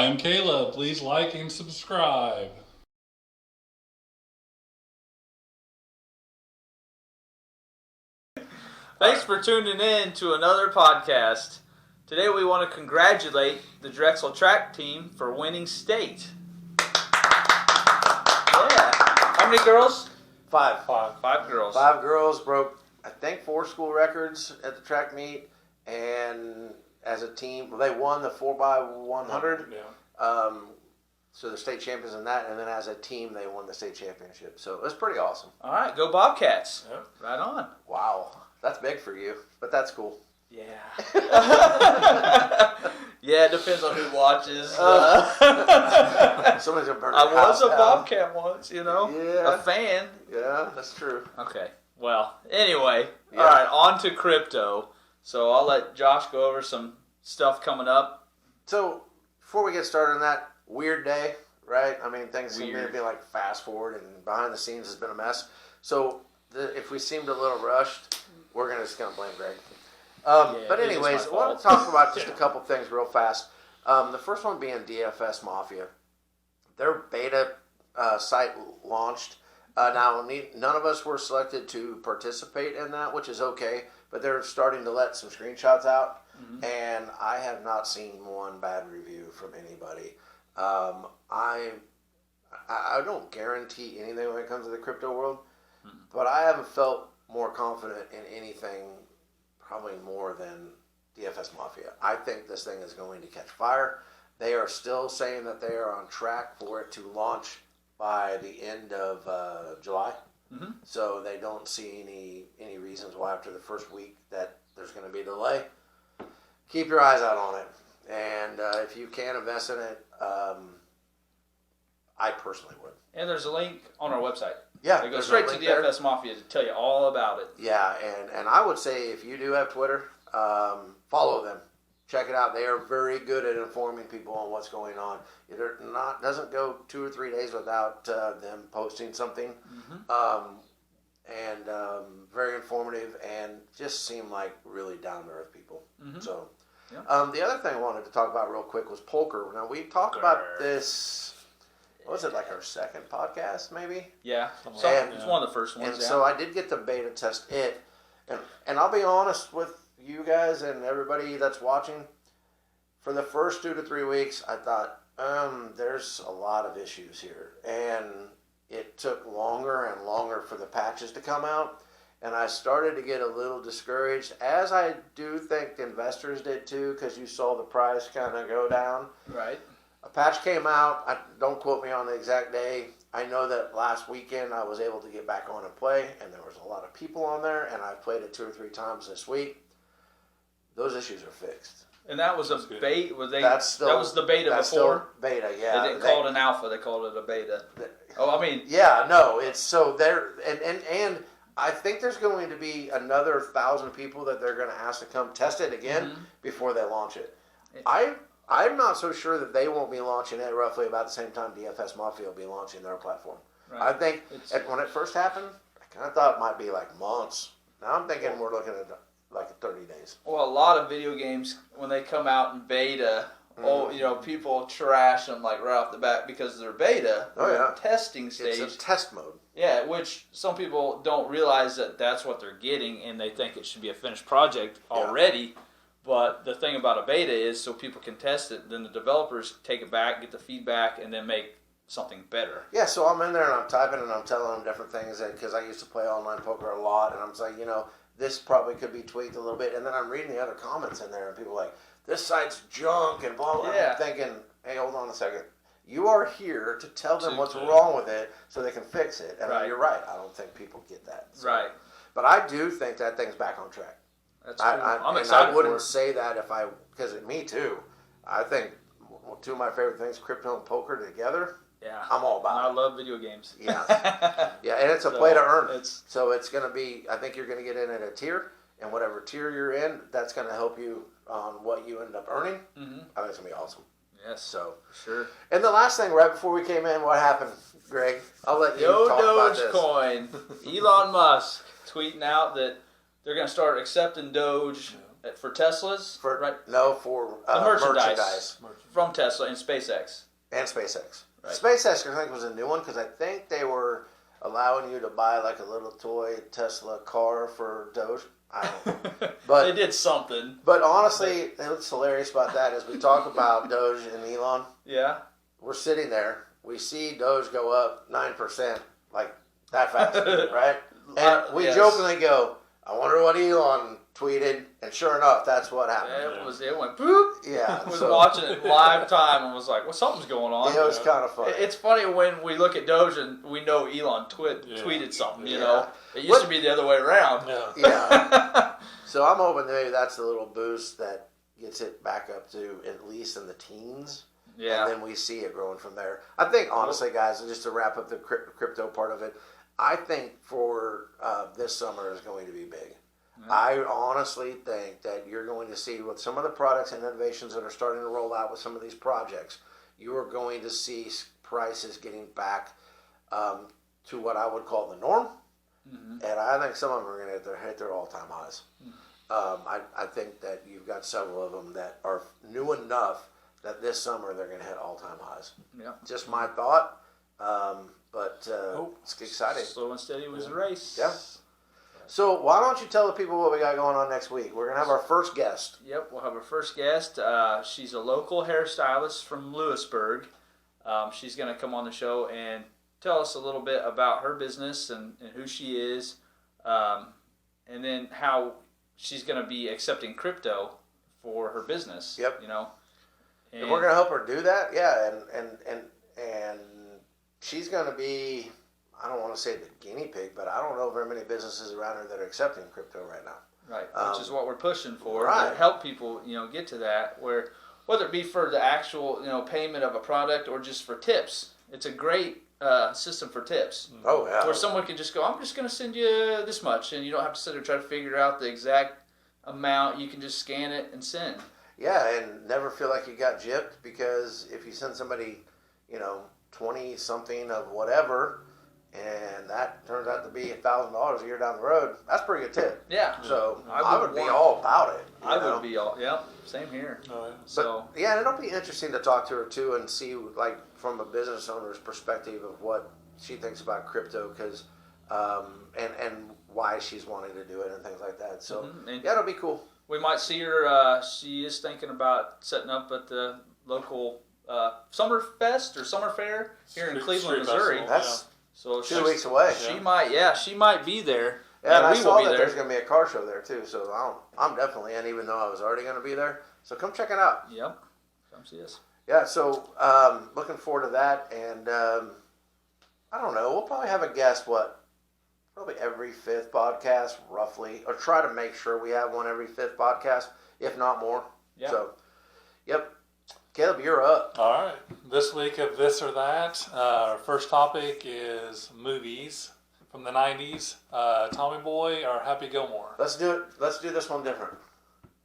I'm Caleb. Please like and subscribe. Thanks for tuning in to another podcast. Today we want to congratulate the Drexel track team for winning state. Yeah. How many girls? Five. Five girls. 5 girls broke, I think, 4 school records at the track meet, and as a team, they won the 4x100. Yeah. So they're state champions in that, and then as a team, they won the state championship. So it was pretty awesome. All right, go Bobcats. Yep. Right on. Wow, that's big for you, but that's cool. Yeah. Yeah, it depends on who watches. Somebody's gonna burn I their was house a down. Bobcat once, you know. Yeah. A fan. Yeah, that's true. Okay. Well, anyway, Yeah. all right, on to crypto. So I'll let Josh go over some stuff coming up. So before we get started on that, weird day, right? I mean, things seem to Weird. be like fast forward, and behind the scenes has been a mess. So if we seemed a little rushed, we're just gonna blame Greg. But it is anyways, my I want to fault. talk about just a couple things real fast. The first one being DFS Mafia. Their beta site launched. Now, none of us were selected to participate in that, which is okay. But they're starting to let some screenshots out, and I have not seen one bad review from anybody. I don't guarantee anything when it comes to the crypto world, but I haven't felt more confident in anything probably more than DFS Mafia. I think this thing is going to catch fire. They are still saying that they are on track for it to launch by the end of July. So they don't see any reasons why after the first week that there's going to be a delay. Keep your eyes out on it. And if you can invest in it, I personally would. And there's a link on our website. Yeah, It goes there's a straight to link there. DFS Mafia to tell you all about it. Yeah, and I would say if you do have Twitter, follow them. Check it out. They are very good at informing people on what's going on. It doesn't go 2 or 3 days without them posting something. Very informative and just seem like really down to earth people. So, the other thing I wanted to talk about real quick was Polker. Now we talked about this. What was it, like our second podcast, maybe? Yeah. And- It's one of the first ones. And so I did get to beta test it, and I'll be honest with you guys and everybody that's watching. For the first 2 to 3 weeks, I thought there's a lot of issues here, and it took longer and longer for the patches to come out, and I started to get a little discouraged, as I do think the investors did too, because you saw the price kind of go down. Right. A patch came out. Don't quote me on the exact day. I know that last weekend I was able to get back on and play, and there was a lot of people on there, and I played it 2 or 3 times this week. Those issues are fixed. And that was a good. beta. That was the beta that's before. Still beta, yeah. They didn't call it an alpha. They called it a beta. Oh, I mean, Yeah, no, it's so there, and I think there's going to be another 1,000 people that they're going to ask to come test it again before they launch it. I'm not so sure that they won't be launching it roughly about the same time DFS Mafia will be launching their platform. Right. I think when it first happened, I kind of thought it might be like months. Now I'm thinking we're looking at like 30 days. well, a lot of video games when they come out in beta, people trash them like right off the bat because they're beta. Oh, yeah. Testing stage. It's a test mode. Yeah, which some people don't realize that that's what they're getting, and they think it should be a finished project already. But the thing about a beta is so people can test it, then the developers take it back, get the feedback, and then make something better. Yeah, so I'm in there and I'm typing and I'm telling them different things because I used to play online poker a lot, and I'm saying, this probably could be tweaked a little bit, and then I'm reading the other comments in there, and people are like, this site's junk and blah blah. Yeah. I'm thinking, hey, hold on a second. You are here to tell them what's wrong with it so they can fix it. And Right. you're right. I don't think people get that. So. Right. But I do think that thing's back on track. That's cool. I'm and excited I wouldn't for it. say that because me too. I think 2 of my favorite things, crypto and poker together. Yeah. I'm all about I it. love video games. Yeah. Yeah, and it's a So, play to earn. it's- So it's going to be, I think you're going to get in at a tier, and whatever tier you're in, that's going to help you on what you end up earning. I think it's going to be awesome. Yes. So, Sure. and the last thing, right before we came in, what happened, Greg? I'll let you Yo talk about this. Dogecoin. Elon Musk tweeting out that they're going to start accepting Doge for Teslas. For right? no, for The merchandise. from Tesla and SpaceX. And SpaceX. Right. SpaceX, I think, was a new one because I think they were allowing you to buy like a little toy Tesla car for Doge. I don't know. But they did something. But honestly, what's hilarious about that is we talk about Doge and Elon. Yeah. We're sitting there. We see Doge go up 9%, like that fast, right? And we jokingly go, I wonder what Elon tweeted, and sure enough, that's what happened. It went boop. Yeah. I was watching it live time and was like, well, something's going on. It was kind of funny. It's funny when we look at Doge and we know Elon tweeted something, you know. It used to be the other way around. Yeah. So I'm hoping maybe that's a little boost that gets it back up to at least in the teens. Yeah. And then we see it growing from there. I think, honestly, guys, just to wrap up the crypto part of it, I think for this summer is going to be big. Yeah. I honestly think that you're going to see with some of the products and innovations that are starting to roll out with some of these projects, you are going to see prices getting back to what I would call the norm. Mm-hmm. And I think some of them are going to hit their all-time highs. Mm-hmm. I think that you've got several of them that are new enough that this summer they're going to hit all-time highs. Yeah. Just my thought. But it's exciting. Slow and steady was the race. Yeah. So why don't you tell the people what we got going on next week? We're going to have our first guest. Yep, we'll have our first guest. She's a local hairstylist from Lewisburg. She's going to come on the show and tell us a little bit about her business and who she is, and then how she's going to be accepting crypto for her business. Yep. You know, and we're going to help her do that. Yeah, and she's going to be, I don't want to say the guinea pig, but I don't know very many businesses around her that are accepting crypto right now. Right, which is what we're pushing for. Right. To help people, get to that, where whether it be for the actual, payment of a product or just for tips. It's a great system for tips. Oh, yeah. Where someone can just go, I'm just going to send you this much, and you don't have to sit there and try to figure out the exact amount. You can just scan it and send. Yeah, and never feel like you got gypped, because if you send somebody, 20-something of whatever, and that turns out to be $1,000 a year down the road, that's a pretty good tip. Yeah. So I would be all about it. I would be all, same here. Oh, yeah. So yeah, and it'll be interesting to talk to her too and see, like, from a business owner's perspective of what she thinks about crypto, because and why she's wanting to do it and things like that. So yeah, it'll be cool. We might see her. She is thinking about setting up at the local Summer Fest or Summer Fair here in Cleveland, Missouri. That's so 2 weeks away. She might be there. Yeah, and I saw that there's going to be a car show there too, so I'm definitely in, even though I was already going to be there. So come check it out. Yep, come see us. Yeah, so looking forward to that, and I don't know, we'll probably have a guest, probably every fifth podcast, roughly, or try to make sure we have one every fifth podcast, if not more. Yeah. So, yep. Caleb, you're up. All right. This week of This or That, our first topic is movies from the 90s. Tommy Boy or Happy Gilmore? Let's do it. Let's do this one different.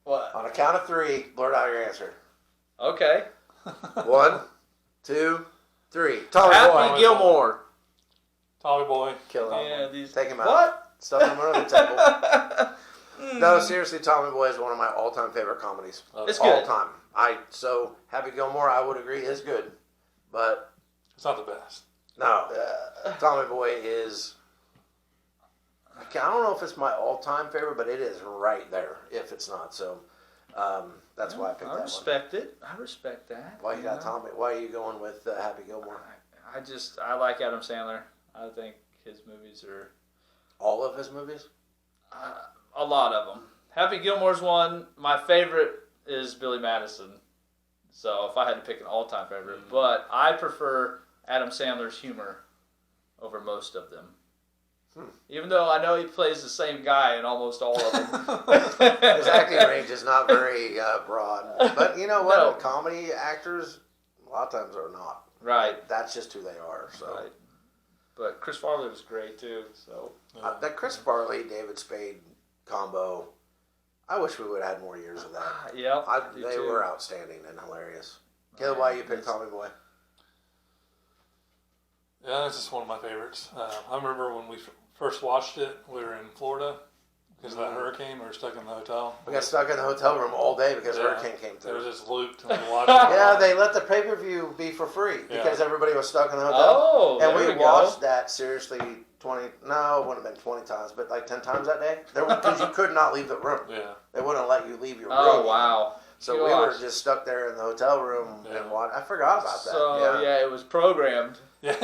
What? On a count of three, blurt out your answer. Okay. 1, 2, 3. Tommy Gilmore. Tommy Boy. Kill him. Yeah, Take him out. What? Stuff him under the table. No, seriously, Tommy Boy is one of my all-time favorite comedies. It's good. All time. So Happy Gilmore, I would agree, is good, but it's not the best. No, Tommy Boy is. I don't know if it's my all-time favorite, but it is right there. If it's not, so that's why I picked that one. I respect it. I respect that. Why you got Tommy? Why are you going with Happy Gilmore? I like Adam Sandler. I think his movies are. All of his movies? A lot of them. Happy Gilmore's one. My favorite is Billy Madison. So if I had to pick an all-time favorite, but I prefer Adam Sandler's humor over most of them. Even though I know he plays the same guy in almost all of them. His acting range is not very broad. But you know what? No. Comedy actors, a lot of times, are not. Right. That's just who they are. So. Right. But Chris Farley was great too. So that Chris Farley, David Spade combo, I wish we would have had more years of that. Yeah, they were outstanding and hilarious. Caleb, why you picked Tommy Boy? Yeah, it's just one of my favorites. I remember when we first watched it, we were in Florida, Because of that hurricane, we were stuck in the hotel. We got stuck in the hotel room all day because the hurricane came It through. was just looped and we watched it. Yeah, they let the pay-per-view be for free because everybody was stuck in the hotel. Oh, and there we we watched go. that seriously 20, no, it wouldn't have been 20 times, but like 10 times that day. Because you could not leave the room. Yeah. They wouldn't let you leave your room. Oh, wow. So we were just stuck there in the hotel room and watched. I forgot about that. So, yeah, it was programmed. Yeah,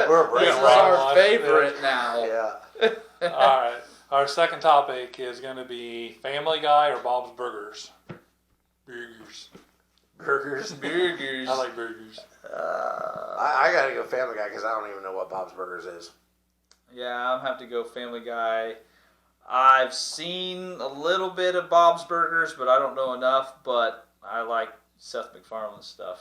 we're This is breaking our favorite now. Yeah. All right. Our second topic is going to be Family Guy or Bob's Burgers. Burgers. Burgers. Burgers. I like burgers. I got to go Family Guy because I don't even know what Bob's Burgers is. Yeah, I'll have to go Family Guy. I've seen a little bit of Bob's Burgers, but I don't know enough. But I like Seth MacFarlane's stuff.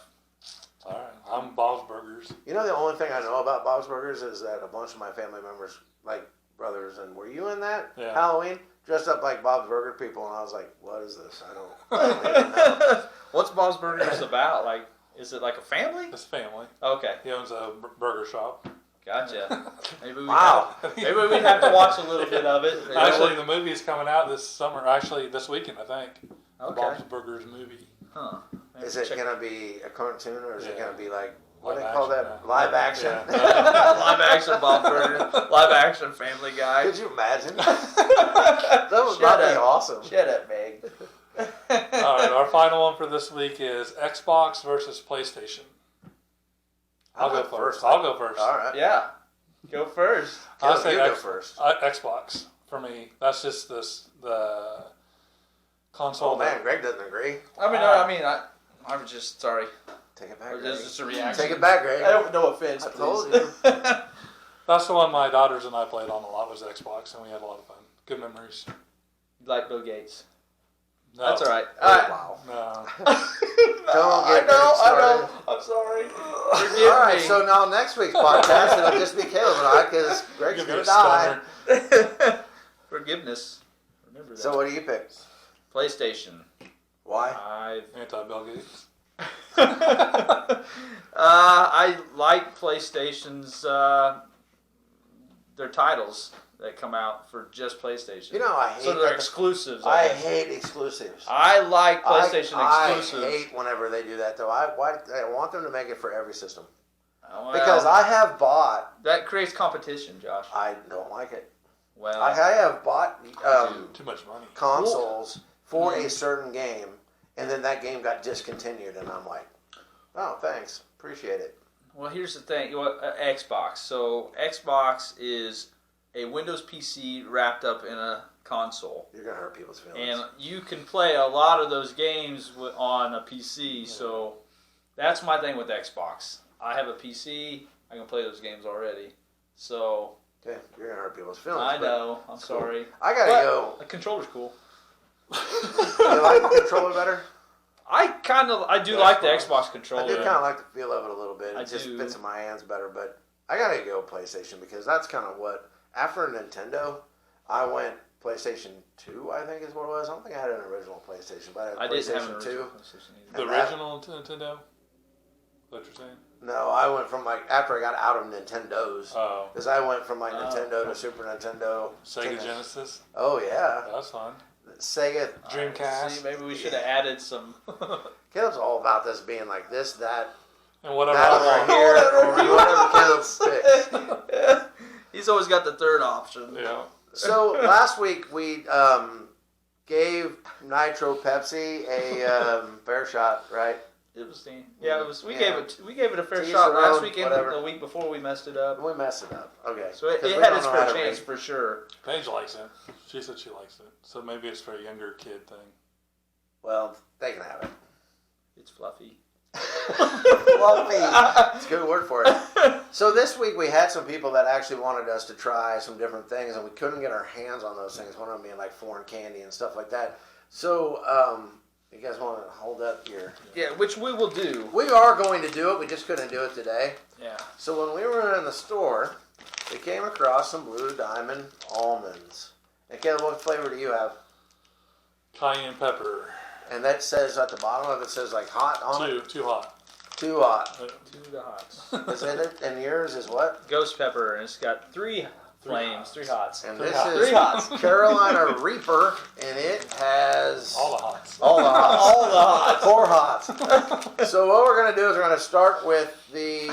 All right. I'm Bob's Burgers. You know, the only thing I know about Bob's Burgers is that a bunch of my family members, like brothers, and were you in that Halloween? Dressed up like Bob's Burger people, and I was like, what is this? I don't even know. What's Bob's Burgers about? Like, is it like a family? It's family. Okay, He owns a burger shop. gotcha. Maybe we Wow. maybe we have to watch a little bit of it. Actually, the movie is coming out this summer. Actually, this weekend, I think. The Okay. Bob's Burgers movie. Huh. Maybe Is it check- going to be a cartoon, or is it Yeah. going to be like, what do Live they call action, that? yeah. Live action? Yeah. live action Bob's Burgers, live action Family Guy? Could you imagine? That would Shut be up. awesome. Shut up, Meg. All right. Our final one for this week is Xbox versus PlayStation. I'll go first. I'll go first. All right. Yeah, go first. I'll Caleb, say you go first. Xbox for me. That's just the console. Oh man, Greg doesn't agree. I was just sorry. Take it back, It Greg. was just a reaction. Take it back, Greg. I don't. No offense. I please. told you. That's the one my daughters and I played on a lot was Xbox, and we had a lot of fun. Good memories. Like Bill Gates. No. That's all right. Oh, wow. No. Don't get I know. Greg started. I'm sorry. Forgive All right, me. so now next week's podcast, it'll just be Caleb and I, because Greg's Give me going a to die. stoner. Forgiveness. Remember that. So what do you pick? PlayStation. Why? Anti-Bill Gates. I like PlayStation's their titles that come out for just PlayStation. You know, I hate so they're that- exclusives. I guess. hate exclusives. I like PlayStation I exclusives. hate whenever they do that, though. I want them to make it for every system. Well, Because I have bought, that creates competition, Josh. I don't like it. Well, I have bought Too much money. consoles for a certain game, and then that game got discontinued, and I'm like, oh, thanks. Appreciate it. well, here's the thing. Xbox. So Xbox is a Windows PC wrapped up in a console. You're going to hurt people's feelings. And you can play a lot of those games on a PC, so that's my thing with Xbox. I have a PC, I can play those games already. So, Okay, you're going to hurt people's feelings. I but know, I'm sorry. I got to But go. the controller's cool. You like the controller better? I do like the Xbox controller. I do kind of like the feel of it a little bit. It I just do. fits in my hands better, but I got to go PlayStation because that's kind of what, after Nintendo, I went PlayStation 2, I think is what it was. I don't think I had an original PlayStation, but I had didn't have an PlayStation 2. original PlayStation The either. And that- original Nintendo? What you're saying? No, I went from after I got out of Nintendos. Oh. Because I went from Nintendo to Super Nintendo. Sega Genesis? Oh, yeah. That's fun. Sega. Dreamcast. See, maybe we should have added some. Caleb's all about this being like this, that, And whatever that I over want. here, or whatever Caleb picks. He's always got the third option. Yeah. So last week we gave Nitro Pepsi a fair shot, right? It was it was. We Yeah. gave it a fair To each shot their last own, week and whatever. the week before we messed it up. We messed it up. Okay. So it 'Cause we had don't its know fair how to chance make- for sure. Paige likes it. She said she likes it. So maybe it's for a younger kid thing. Well, they can have it. It's fluffy. Fluffy. It's a good word for it. So this week we had some people that actually wanted us to try some different things, and we couldn't get our hands on those things. One of them being like foreign candy and stuff like that. So you guys want to hold up your... Yeah, which we will do. We are going to do it. We just couldn't do it today. Yeah. So when we were in the store, we came across some Blue Diamond almonds. And Caleb, what flavor do you have? Cayenne pepper. And that says at the bottom of it says like hot on it. Too hot. Too hot. To the hots. Is in it? And yours is what? Ghost pepper, and it's got 3 Flames, 3 hots. And Three this hots. is 3 hots. Carolina Reaper, and it has All the hots. all the hots. All the hots. 4 hots. So what we're going to do is we're going to start with the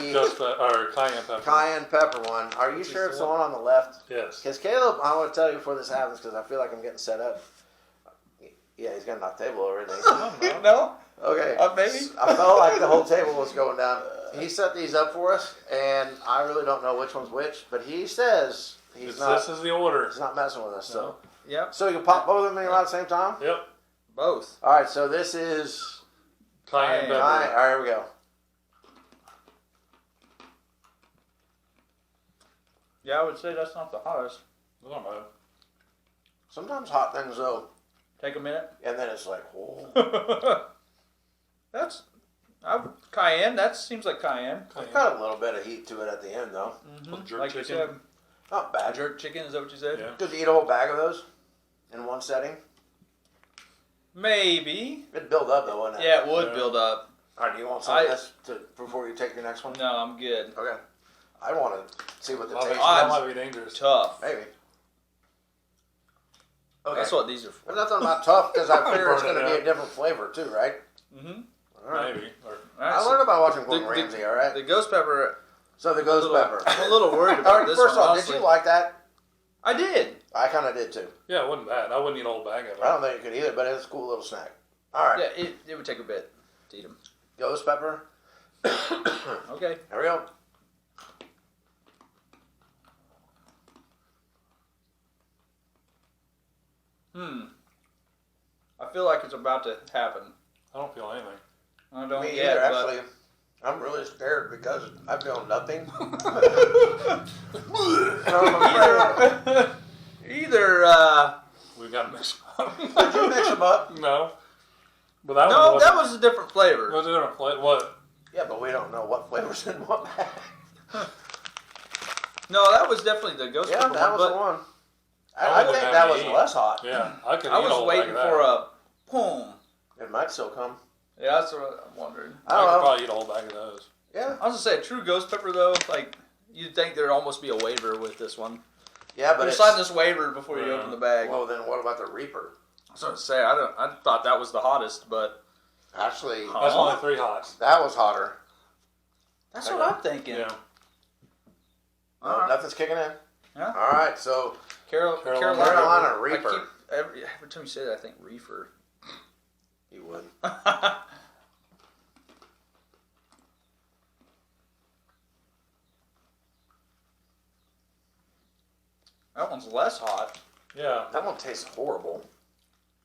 Or cayenne pepper. cayenne pepper one. Are you sure it's the one on the left? Yes. Because Caleb, I want to tell you before this happens, because I feel like I'm getting set up. Yeah, he's going to knock the table over, isn't he? No? Okay. Maybe? I felt like the whole table was going down. He set these up for us, and I really don't know which one's which, but he says This is the order. he's not messing with us. So, Yep. so you can pop both of them in your mouth at the same time? Yep. Both. All right, so this is Cayenne pepper. all right, here we go. Yeah, I would say that's not the hottest. That's not bad. Sometimes hot things, though, Take a minute. and then it's like, oh. That's cayenne. That seems like cayenne. It's got a little bit of heat to it at the end, though. Mm-hmm. Jerk Like you chicken. said, Not bad. jerk chicken. Is that what you said? Yeah. Could you eat a whole bag of those in one setting? Maybe. It'd build up, though, wouldn't it? Yeah, it would Yeah. build up. All right, do you want some of this before you take your next one? No, I'm good. Okay. I want to see what the taste is. That might be dangerous. Tough. Maybe. Okay. That's what these are for. But nothing about tough, because I figure it's Burn going it to be out. a different flavor, too, right? Mm-hmm. All right. Maybe. Or, All right, I so learned about watching Gordon the- Ramsay, all right? the ghost pepper. So the ghost pepper. I'm a little worried All about right, this first one. off, honestly. did you like that? I did. I kind of did, too. yeah, it wasn't bad. I wouldn't eat a whole bag of it. I don't think you could either, but it's a cool little snack. All right. Yeah, it would take a bit to eat them. Ghost pepper. Okay. There we go. I feel like it's about to happen. I don't feel anything. I don't Me yet, either, but actually. I'm really scared because I feel nothing. either. We've got to mix them up. Did you mix them up? No. But that No, one that was a different It flavor. was a different flavor. What? Yeah, but we don't know what flavors in what bag. No, that was definitely the ghost Yeah, pepper that one. was but the one. I I wouldn't think have that to was eat. less hot. Yeah, I could. I eat a was whole waiting bag of for that. a boom. It might still come. Yeah, that's what I'm wondering. I I don't could know. probably eat a whole bag of those. Yeah. I was gonna say a true ghost pepper though. Like you'd think there'd almost be a waiver with this one. Yeah, but You it's... sign this waiver before you Yeah. open the bag. Well, then what about the Reaper? I was gonna say I thought that was the hottest, but Actually, That's Huh? only 3 hots. that was hotter. that's what I'm thinking. Yeah. No, All right. nothing's kicking in. Yeah. All right, so Carolina Carolina Reaper. I keep, every time you say that, I think reefer. You would. That one's less hot. Yeah. That one tastes horrible.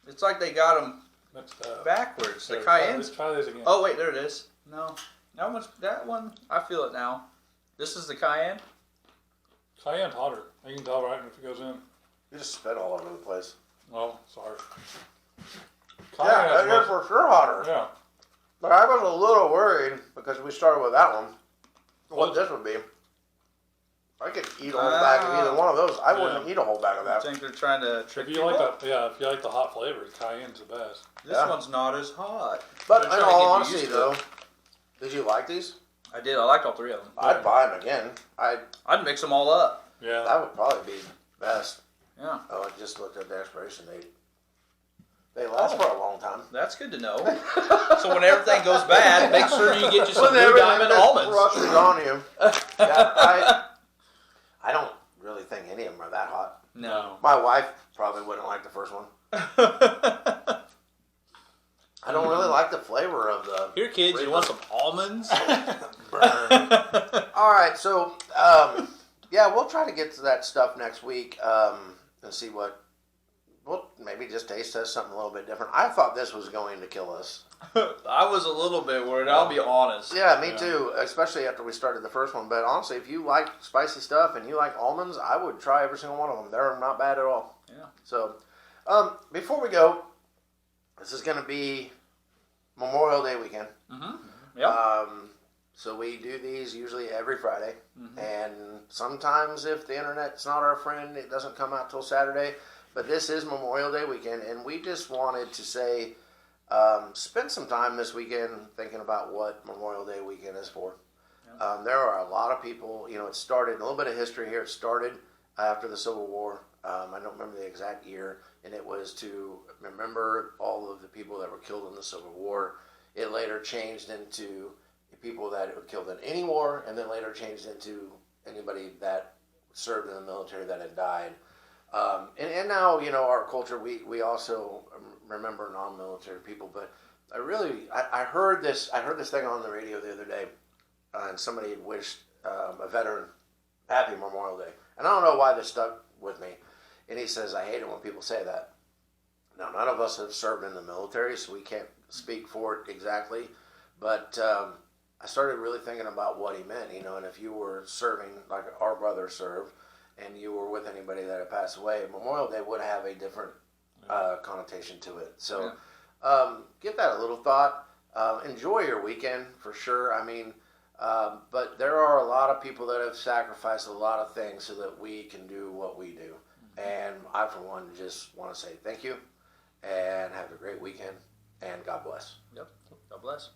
It's like they got them Mixed up. backwards. The Here, try cayenne's. these- Try these again. Oh wait, there it is. No, that one. I feel it now. This is the cayenne. Cayenne's hotter. You can tell right if it goes in. You just spit all over the place. Oh, sorry. Yeah, Cayenne's that is for sure hotter. Yeah. But I was a little worried because we started with that one. What this would be. I could eat a whole bag of either one of those. I wouldn't eat a whole bag of I that. think they're trying to trick If you. you like the if you like the hot flavor, cayenne's the best. This Yeah. one's not as hot. But They're in trying to all get you honesty, used to though, it. did you like these? I did. I liked all 3 of them. I'd buy them again. I'd mix them all up. Yeah. That would probably be best. Yeah, Oh, I just looked at the expiration date. They last for a long time. that's good to know. So when everything goes bad, make sure you get you some When Blue everything Diamond that almonds. rushes on you. Yeah, I don't really think any of them are that hot. No. My wife probably wouldn't like the first one. I don't really like the flavor of the... Here, kids, you want some almonds? Burn. All right, so, yeah, we'll try to get to that stuff next week and see what... We'll maybe just taste test something a little bit different. I thought this was going to kill us. I was a little bit worried. I'll be honest. Yeah, me too, especially after we started the first one. But honestly, if you like spicy stuff and you like almonds, I would try every single one of them. They're not bad at all. Yeah. So, before we go, this is going to be Memorial Day weekend. Mm-hmm. Yeah. So we do these usually every Friday. Mm-hmm. And sometimes if the internet's not our friend, it doesn't come out till Saturday. But this is Memorial Day weekend, and we just wanted to say, spend some time this weekend thinking about what Memorial Day weekend is for. Yeah. There are a lot of people, it started, a little bit of history here, it started after the Civil War. I don't remember the exact year, and it was to remember all of the people that were killed in the Civil War. It later changed into people that were killed in any war, and then later changed into anybody that served in the military that had died. And now, our culture, we also remember non-military people. But I heard this thing on the radio the other day, and somebody had wished a veteran happy Memorial Day. And I don't know why this stuck with me. And he says, I hate it when people say that. Now, none of us have served in the military, so we can't speak for it exactly. But I started really thinking about what he meant, and if you were serving, like our brother served, and you were with anybody that had passed away, Memorial Day would have a different connotation to it. So give that a little thought. Enjoy your weekend, for sure. I mean, but there are a lot of people that have sacrificed a lot of things so that we can do what we do. And I, for one, just want to say thank you, and have a great weekend, and God bless. Yep. God bless.